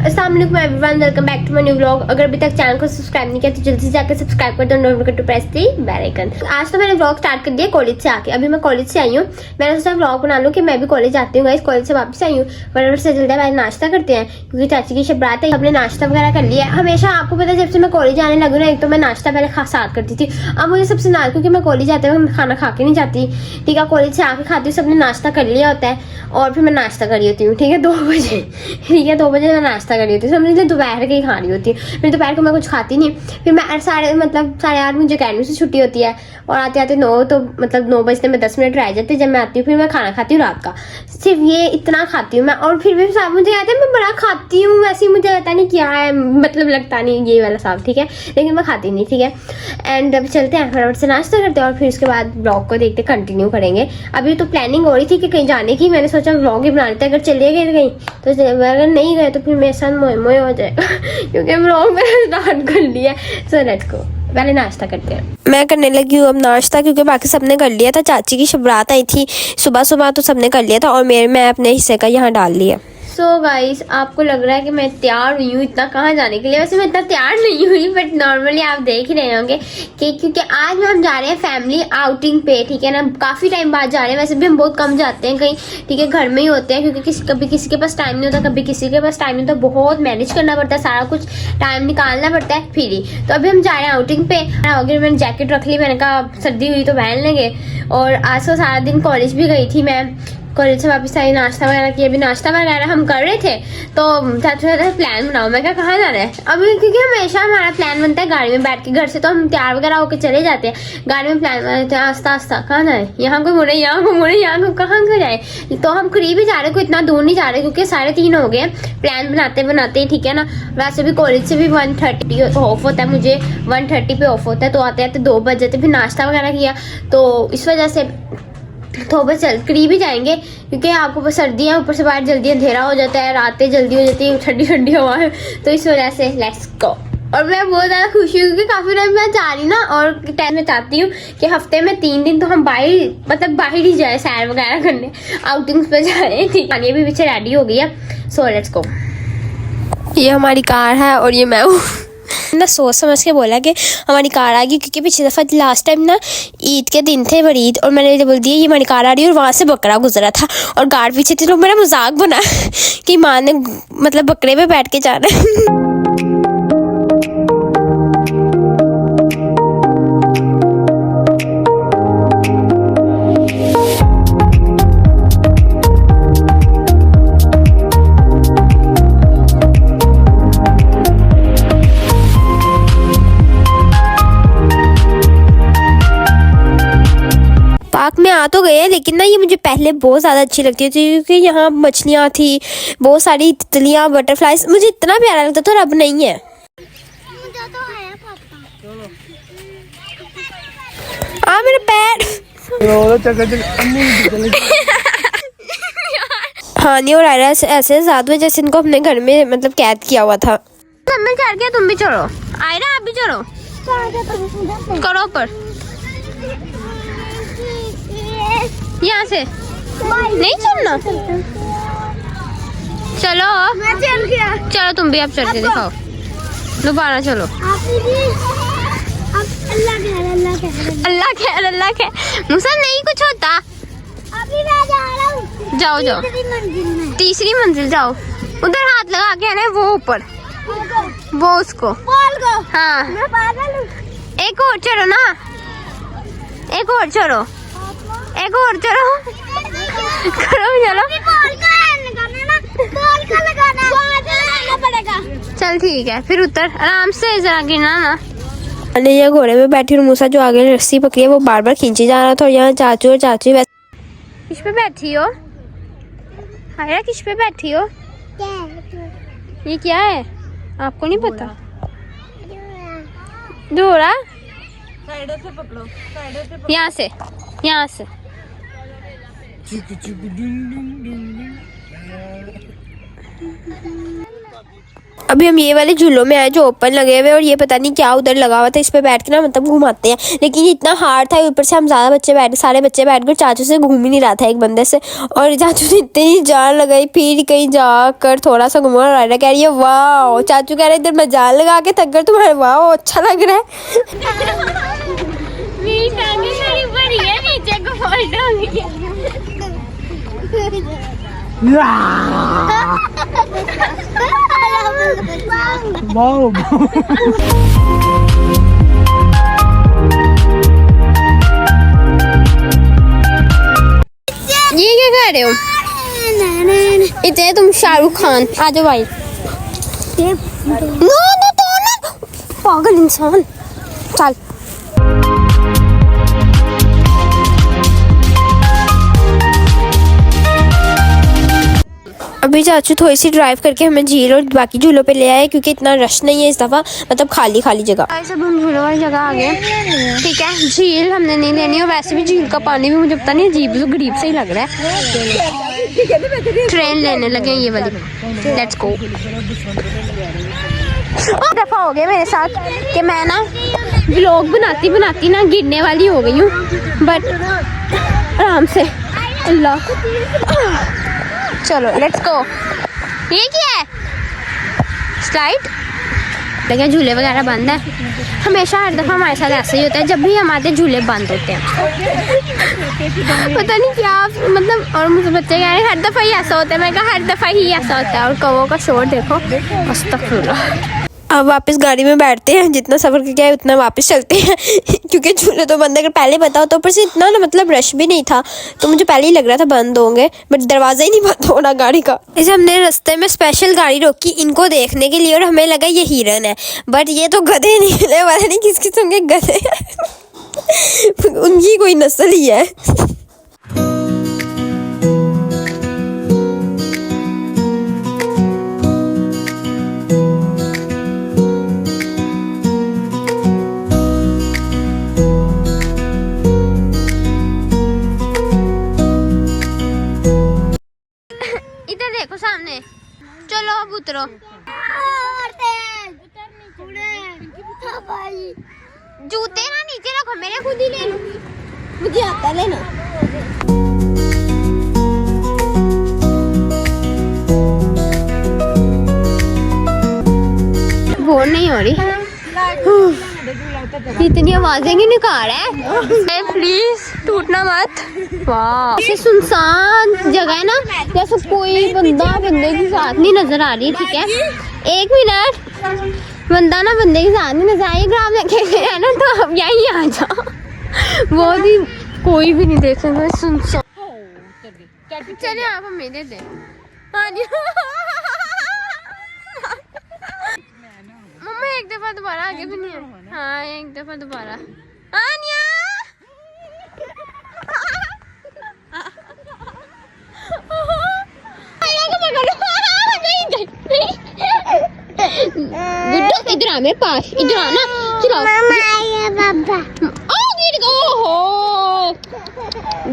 अस्सलाम वालेकुम everyone, welcome back to my new vlog. अगर अभी तक चैनल को सब्सक्राइब नहीं किया तो जल्दी से जाकर सब्सक्राइब कर दो, don't forget to press the bell icon. आज तो मैंने व्लॉग स्टार्ट कर दिया कॉलेज से आके। अभी मैं कॉलेज से आई हूँ, मैंने सोचा व्लॉग बना लूँ कि मैं भी कॉलेज आती हूँ। कॉलेज से वापस आई हूँ, फटाफट से जल्दी पहले नाश्ता करते हैं क्योंकि चाची की शबरात है। हमने नाश्ता वगैरह कर लिया। हमेशा आपको पता है जब से मैं कॉलेज आने लगी ना, एक तो मैं नाश्ता पहले साथ करती थी। अब मुझे सबसे ना, क्योंकि मैं कॉलेज आते हुए खाना खा के नहीं जाती, ठीक है, कॉलेज से आके खाती हूँ। सबने नाश्ता कर लिया होता है और फिर मैं नाश्ता कर रही होती हूँ, ठीक है, 2 बजे, ठीक है, 2 बजे मैं नाश्ता कर रही होती हूँ। समझ लीजिए दोपहर की खा रही होती है। फिर दोपहर को मैं कुछ खाती नहीं। फिर मैं 8:30 मुझे अकेडमी से छुट्टी होती है और आते आते 9, तो मतलब 9 बजते में 10 मिनट रह जाते जब मैं आती हूँ। फिर मैं खाना खाती हूँ रात का, सिर्फ ये इतना खाती हूँ मैं। और फिर भी मुझे आता है मैं बड़ा खाती हूँ, वैसे ही मुझे पता नहीं क्या है, मतलब लगता नहीं ये वाला साफ, ठीक है, लेकिन मैं खाती नहीं, ठीक है। एंड अब चलते हैं, फटाफट से नाश्ता करते हैं और फिर उसके बाद ब्लॉग को देखते कंटिन्यू करेंगे। अभी तो प्लानिंग हो रही थी कि कहीं जाने की, मैंने सोचा ब्लॉग ही बना लेते हैं। अगर चले गए कहीं तो, अगर नहीं गए तो फिर मेरे साथ मोए मोए हो जाएगा क्योंकि ब्लॉग मैंने स्टार्ट कर लिया। सो लेट्स गो, पहले नाश्ता करते हैं। मैं करने लगी हूँ अब नाश्ता, क्योंकि बाकी सबने कर लिया था। चाची की शबरात आई थी सुबह सुबह, तो सबने कर लिया था और मैं अपने हिस्से का यहाँ डाल लिया। सो गाइस, आपको लग रहा है कि मैं तैयार हुई हूँ इतना कहाँ जाने के लिए। वैसे मैं इतना तैयार नहीं हुई, बट नॉर्मली आप देख ही रहे होंगे कि क्योंकि आज हम जा रहे हैं फैमिली आउटिंग पे, ठीक है ना। काफ़ी टाइम बाद जा रहे हैं, वैसे भी हम बहुत कम जाते हैं कहीं, ठीक है, घर में ही होते हैं क्योंकि कभी किसी के पास टाइम नहीं होता, कभी किसी के पास टाइम नहीं होता, बहुत मैनेज करना पड़ता है, सारा कुछ टाइम निकालना पड़ता है। फिर ही तो अभी हम जा रहे हैं आउटिंग पे। अगर मैंने जैकेट रख ली, मैंने कहा सर्दी हुई तो पहन लेंगे। और आज तो सारा दिन कॉलेज भी गई थी मैं, कॉलेज से वापस आई, नाश्ता वगैरह किया। अभी नाश्ता वगैरह हम कर रहे थे तो चाचू कहते प्लान बनाओ। मैं क्या कहाँ जाना है अभी, क्योंकि हमेशा हमारा प्लान बनता है गाड़ी में बैठ के। घर से तो हम तैयार वगैरह होकर चले जाते हैं, गाड़ी में प्लान बनाते हैं आस्ता आस्ता। कहाँ जाए, यहाँ को मुड़े, यहाँ को मुड़े, यहाँ को कहाँ को जाए। तो हम करीब ही जा रहे, कोई इतना दूर नहीं जा रहे क्योंकि 3:30 हो गए प्लान बनाते बनाते, ठीक है ना। वैसे भी कॉलेज से भी 1:30 ऑफ होता है, मुझे 1:30 पे ऑफ होता है, तो आते आते 2 बज जाते। फिर नाश्ता वगैरह किया तो इस वजह से तो बस करीब ही जाएंगे क्योंकि आपको बस सर्दी है, ऊपर से बाहर जल्दी अंधेरा हो जाता है, रातें जल्दी हो जाती है, ठंडी ठंडी हवा है, तो इस वजह से लेट्स गो। और मैं बहुत ज़्यादा खुशी हूँ क्योंकि काफ़ी टाइम मैं जा रही ना, और टाइम में चाहती हूँ कि हफ्ते में 3 दिन तो हम बाहर ही जाए, सैर वगैरह करने, आउटिंग्स पे जाए, ठीक है। ये भी पीछे रेडी हो गई है, सो लेट्स गो। ये हमारी कार है और ये मैं हूँ ना, सोच समझ के बोला कि हमारी कार आ गई, क्योंकि पिछली दफ़ा लास्ट टाइम ना ईद के दिन थे, बड़ी ईद, और मैंने बोल दिया ये हमारी कार आ रही है, और वहाँ से बकरा गुजरा था और कार पीछे थी। लोग मेरा मजाक बना कि माँ ने मतलब बकरे पे बैठ के जाना है। पार्क में आ तो गए, लेकिन ना ये मुझे पहले बहुत ज़्यादा अच्छी लगती थी क्योंकि यहाँ मछलियाँ थी, बहुत सारी तितलियाँ, बटरफ्लाइज, मुझे इतना प्यारा लगता था। और अब नहीं है। आ मेरा पैर हानि और आयरा ऐसे साथ में जैसे इनको अपने घर में मतलब कैद किया हुआ था। मैं चढ़ गया, तुम भी चढ़ो, आयरा आप भी चढ़ो, करो ऊपर, यहाँ से नहीं चलना, चलो मैं चल गया, चलो तुम भी आप चढ़ के दिखाओ, दोबारा चलो। अल्लाह खैर मुसा नहीं कुछ होता, अभी मैं जा रहा हूँ, जाओ 3री मंजिल जाओ, उधर हाथ लगा के है ना वो ऊपर, वो उसको हाँ, मैं पागल हूँ। एक और चढ़ो ना, एक और चढ़ो, एक और चलो, करो चलो, चल ठीक है, फिर उतर आराम से, जरा गिरना ना। मैंने ये घोड़े में बैठी हूँ, मूसा जो आगे रस्सी पकड़ी है वो बार बार खींची जा रहा था, और यहाँ चाचू और चाची किस पे बैठी हो, हायरा किस पे बैठी हो, ये क्या है आपको नहीं पता, घोड़ा, से पकड़ो, यहाँ से अभी हम ये वाले झूलों में आए जो ओपन लगे हुए, और ये पता नहीं क्या उधर लगा हुआ था, इस पे बैठ के ना मतलब घुमाते हैं, लेकिन इतना हार्ड था, ऊपर से हम ज़्यादा बच्चे बैठ सारे बच्चे बैठ कर, चाचू से घूम ही नहीं रहा था एक बंदे से, और चाचू ने इतनी जान लगाई, फिर कहीं जाकर थोड़ा सा घुमा, और आयरा कह रही है वाह, चाचू कह रहे इधर मैं जान लगा के थक कर तुम्हारे वाह अच्छा लग रहा है। ये क्या कर रहे हो? इतने तुम शाहरुख खान, आ जाओ भाई। नो नो तो ना, पागल इंसान, चल। अभी चाचू थोड़ी सी ड्राइव करके हमें झील और बाकी झूलों पे ले आए, क्योंकि इतना रश नहीं है इस दफ़ा, मतलब खाली खाली जगह। सब हम झूलों वाली जगह आ गए, ठीक है। झील हमने नहीं लेनी, और वैसे भी झील का पानी भी मुझे पता नहीं, अजीब तो गरीब से ही लग रहा है। ट्रेन लेने लगे ये वाली, लेट्स गो। दफ़ा हो गया मेरे साथ कि मैं ना व्लॉग बनाती बनाती ना गिरने वाली हो गई हूँ, बट आराम से। अल्लाह, चलो लेट्स गो। ये क्या है? स्लाइड लगे, झूले वगैरह बंद है। हमेशा हर दफ़ा हमारे साथ ऐसा ही होता है, जब भी हम आते झूले बंद होते हैं। पता नहीं क्या मतलब, और मुझे बच्चे कह रहे हैं हर दफ़ा ही ऐसा होता है, मैं कहा हर दफ़ा ही ऐसा होता है। और कौवों का शोर देखो, अस्तगफुरुल्लाह। अब वापस गाड़ी में बैठते हैं, जितना सफ़र किया है उतना वापस चलते हैं क्योंकि झूले तो बंद, अगर पहले पता हो तो। ऊपर से इतना ना मतलब रश भी नहीं था, तो मुझे पहले ही लग रहा था बंद होंगे, बट दरवाज़ा ही नहीं बंद हो रहा गाड़ी का। इसे हमने रास्ते में स्पेशल गाड़ी रोकी इनको देखने के लिए, और हमें लगा ये हिरन है, बट ये तो गधे निकले वाले, नहीं किस किस्म के गधे उनकी कोई नस्ल ही है। देखो सामने, चलो अब उतरो। जूते ना नीचे रखो, मेरे खुद ही ले लूंगी, मुझे आता लेना। बोर नहीं हो रही, इतनी आवाजें क्यों निकाल रहा है? प्लीज टूटना मत। वाह, ऐसे सुनसान जगह है ना, जैसे कोई बंदा बंदे के साथ नहीं नजर आ रही, ठीक है। एक मिनट, बंदा ना बंदे के साथ नहीं नजर आई, ग्राम रखे है ना, तो अब यहीं आ जाओ। वो भी कोई भी नहीं देख सकता, सुनसान। चले आप हमें दे दे। मम्मा एक दफा दोबारा आगे भी नहीं है। हाँ एक दफा दोबारा। आनिया इधर आ मेरे पास, इधर आना, चलो। ओहो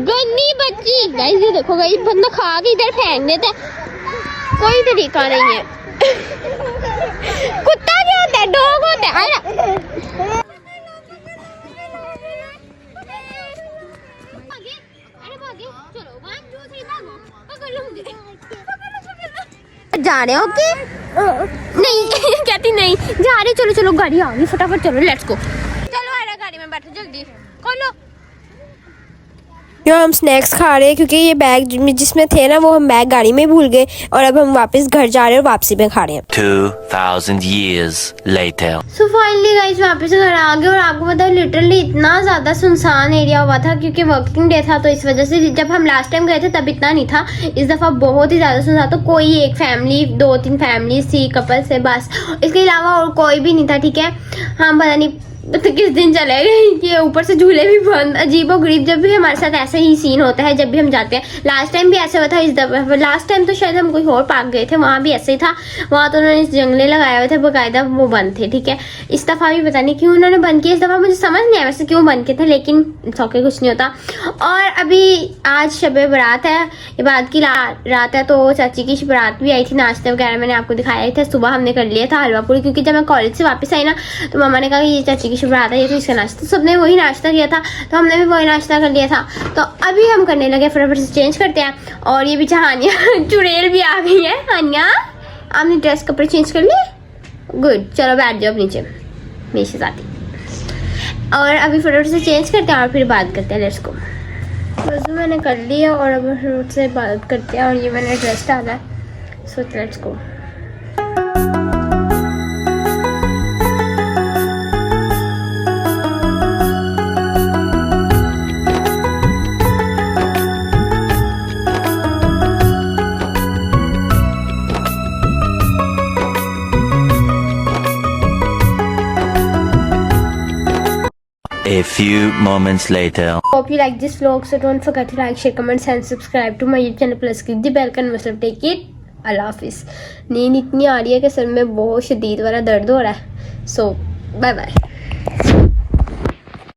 गन्नी बच्ची, गाइस ये देखो गाइस, बंदा खा के इधर फेंक देता है, कोई तरीका नहीं है। कुत्ता क्या होता है, डॉग होता है। जा रहे हो कि नहीं? कहती नहीं जा रहे, चलो चलो गाड़ी आ गई, फटाफट चलो, लेट्स गो। चलो आ रहा, गाड़ी में बैठो, जल्दी खोलो। यहाँ हम स्नैक्स खा रहे हैं, क्योंकि ये बैग जिसमें थे ना वो हम बैग गाड़ी में भूल गए, और अब हम वापस घर जा रहे हैं और वापसी में खा रहे हैं। 2000 years later. So finally guys वापस घर आ गए, और आपको पता है लिटरली इतना ज़्यादा सुनसान एरिया हुआ था, क्योंकि वर्किंग डे था, तो इस वजह से जब हम लास्ट टाइम गए थे तब इतना नहीं था, इस दफ़ा बहुत ही ज़्यादा सुनसान। तो कोई एक फैमिली, 2-3 फैमिली थी कपल से बस, इसके अलावा और कोई भी नहीं था, ठीक है। हाँ पता नहीं तो किस दिन चलेगा ये, ऊपर से झूले भी बंद, अजीब और गरीब। जब भी हमारे साथ ऐसा ही सीन होता है जब भी हम जाते हैं। लास्ट टाइम भी ऐसा हुआ था, इस दफा लास्ट टाइम तो शायद हम कोई और पार्क गए थे, वहाँ भी ऐसे ही था। वहाँ तो उन्होंने जंगले लगाए हुए थे बाकायदा, वो बंद थे, ठीक है। इस दफा भी पता नहीं क्यों उन्होंने बंद किया, इस दफा मुझे समझ नहीं आया वैसे क्यों बंद किए थे, लेकिन सौके कुछ नहीं होता। और अभी आज शबे बारात है, इबादत की रात है, तो चाची की बारात भी आई थी। नाश्ते वगैरह मैंने आपको दिखाया ही था, सुबह हमने कर लिया था हलवा पूरी, क्योंकि जब मैं कॉलेज से वापस आई ना तो मामा ने कहा कि ये चाची की बारात है, ये तो इसका नाश्ता, सबने वही नाश्ता किया था तो हमने भी वही नाश्ता कर लिया था। तो अभी हम करने लगे, फटाफट से चेंज करते हैं। और ये पीछे हानिया चुड़ैल भी आ गई है। हानिया आपने ड्रेस कपड़े चेंज कर लिए, गुड, चलो बैठ जाओ नीचे मेरे साथ। और अभी फटाफट से चेंज करते हैं और फिर बात करते हैं। Let's go. वज़ू मैंने कर लिया और अब फटाफट से बात करते हैं। और ये मैंने ड्रेस डाला है, so let's go. A few moments later. Hope you like this vlog, so don't forget to like, share, comment and subscribe to my YouTube channel, plus click the bell icon, मतलब take it। अल्लाह हाफिज़। नींद इतनी आ रही है कि sir में बहुत शदीद वाला दर्द हो रहा है। सो बाय बाय।